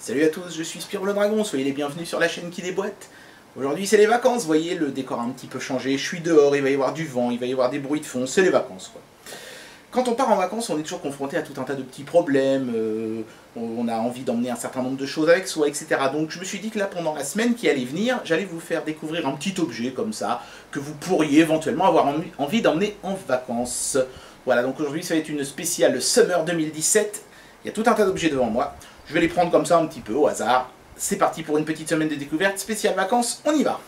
Salut à tous, je suis Spyro le Dragon, soyez les bienvenus sur la chaîne qui déboîte. Aujourd'hui c'est les vacances, vous voyez, le décor a un petit peu changé, je suis dehors, il va y avoir du vent, il va y avoir des bruits de fond, c'est les vacances quoi. Quand on part en vacances, on est toujours confronté à tout un tas de petits problèmes, on a envie d'emmener un certain nombre de choses avec soi, etc. Donc je me suis dit que là, pendant la semaine qui allait venir, j'allais vous faire découvrir un petit objet comme ça, que vous pourriez éventuellement avoir envie d'emmener en vacances. Voilà, donc aujourd'hui ça va être une spéciale Summer 2017, il y a tout un tas d'objets devant moi. Je vais les prendre comme ça un petit peu au hasard. C'est parti pour une petite semaine de découverte spéciale vacances, on y va.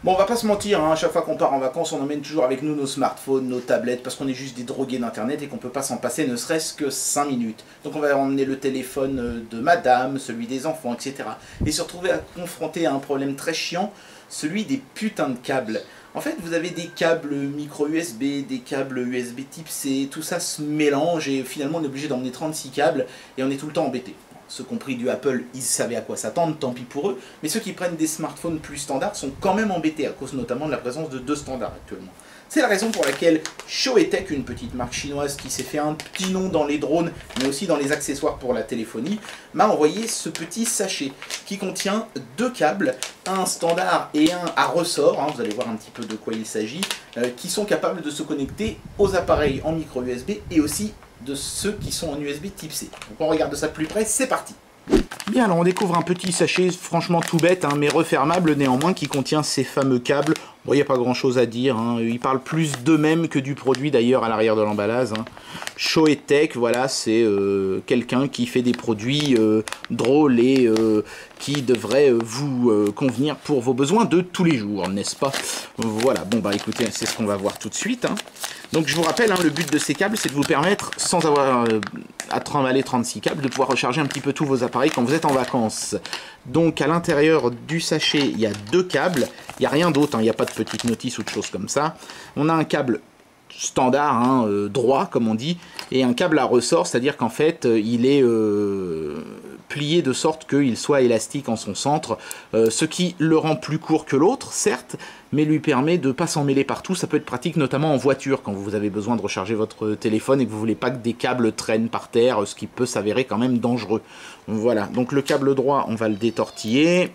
Bon, on va pas se mentir, hein, à chaque fois qu'on part en vacances, on emmène toujours avec nous nos smartphones, nos tablettes, parce qu'on est juste des drogués d'internet et qu'on peut pas s'en passer ne serait-ce que 5 minutes. Donc on va emmener le téléphone de madame, celui des enfants, etc. Et se retrouver confronté à un problème très chiant, celui des putains de câbles. En fait, vous avez des câbles micro USB, des câbles USB type C, tout ça se mélange et finalement on est obligé d'emmener 36 câbles et on est tout le temps embêté. Ceux qui ont pris du Apple, ils savaient à quoi s'attendre, tant pis pour eux, mais ceux qui prennent des smartphones plus standards sont quand même embêtés à cause notamment de la présence de 2 standards actuellement. C'est la raison pour laquelle Shoetech, une petite marque chinoise qui s'est fait un petit nom dans les drones, mais aussi dans les accessoires pour la téléphonie, m'a envoyé ce petit sachet qui contient 2 câbles, un standard et un à ressort, hein, vous allez voir un petit peu de quoi il s'agit, qui sont capables de se connecter aux appareils en micro USB et aussi de ceux qui sont en USB type C. Donc on regarde ça de plus près, c'est parti. Bien, alors on découvre un petit sachet franchement tout bête, hein, mais refermable néanmoins, qui contient ces fameux câbles. Bon, il n'y a pas grand chose à dire, hein. Ils parlent plus d'eux-mêmes que du produit d'ailleurs à l'arrière de l'emballage. Hein. Shoetech, voilà, c'est quelqu'un qui fait des produits drôles et qui devraient vous convenir pour vos besoins de tous les jours, n'est-ce pas? Voilà, bon bah écoutez, c'est ce qu'on va voir tout de suite. Hein. Donc je vous rappelle, hein, le but de ces câbles, c'est de vous permettre, sans avoir à trimballer 36 câbles, de pouvoir recharger un petit peu tous vos appareils quand vous êtes en vacances. Donc à l'intérieur du sachet, il y a 2 câbles, il n'y a rien d'autre, hein, il n'y a pas de petite notice ou de choses comme ça. On a un câble standard, hein, droit comme on dit, et un câble à ressort, c'est-à-dire qu'en fait il est plié de sorte qu'il soit élastique en son centre, ce qui le rend plus court que l'autre, certes, mais lui permet de ne pas s'en mêler partout. Ça peut être pratique notamment en voiture, quand vous avez besoin de recharger votre téléphone et que vous ne voulez pas que des câbles traînent par terre, ce qui peut s'avérer quand même dangereux. Voilà, donc le câble droit, on va le détortiller.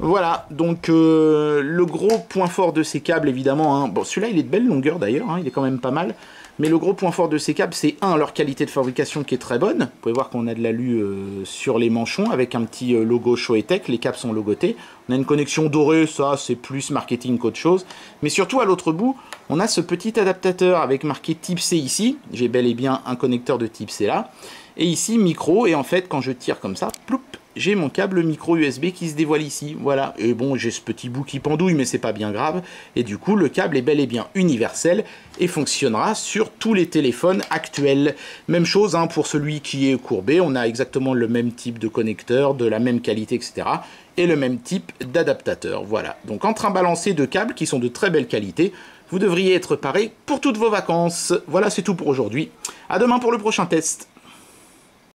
Voilà, donc le gros point fort de ces câbles, évidemment, hein, bon, celui-là il est de belle longueur d'ailleurs, hein, il est quand même pas mal, mais le gros point fort de ces câbles, c'est leur qualité de fabrication qui est très bonne. Vous pouvez voir qu'on a de l'alu sur les manchons avec un petit logo Shoetech, les câbles sont logotés. On a une connexion dorée, ça c'est plus marketing qu'autre chose, mais surtout à l'autre bout, on a ce petit adaptateur avec marqué type C ici, j'ai bel et bien un connecteur de type C là, et ici micro, et en fait quand je tire comme ça, ploup, j'ai mon câble micro USB qui se dévoile ici, voilà, et bon j'ai ce petit bout qui pendouille mais c'est pas bien grave, et du coup le câble est bel et bien universel et fonctionnera sur tous les téléphones actuels. Même chose hein, pour celui qui est courbé, on a exactement le même type de connecteur, de la même qualité, etc. et le même type d'adaptateur, voilà. Donc en train de balancer 2 câbles qui sont de très belle qualité, vous devriez être paré pour toutes vos vacances. Voilà, c'est tout pour aujourd'hui. À demain pour le prochain test.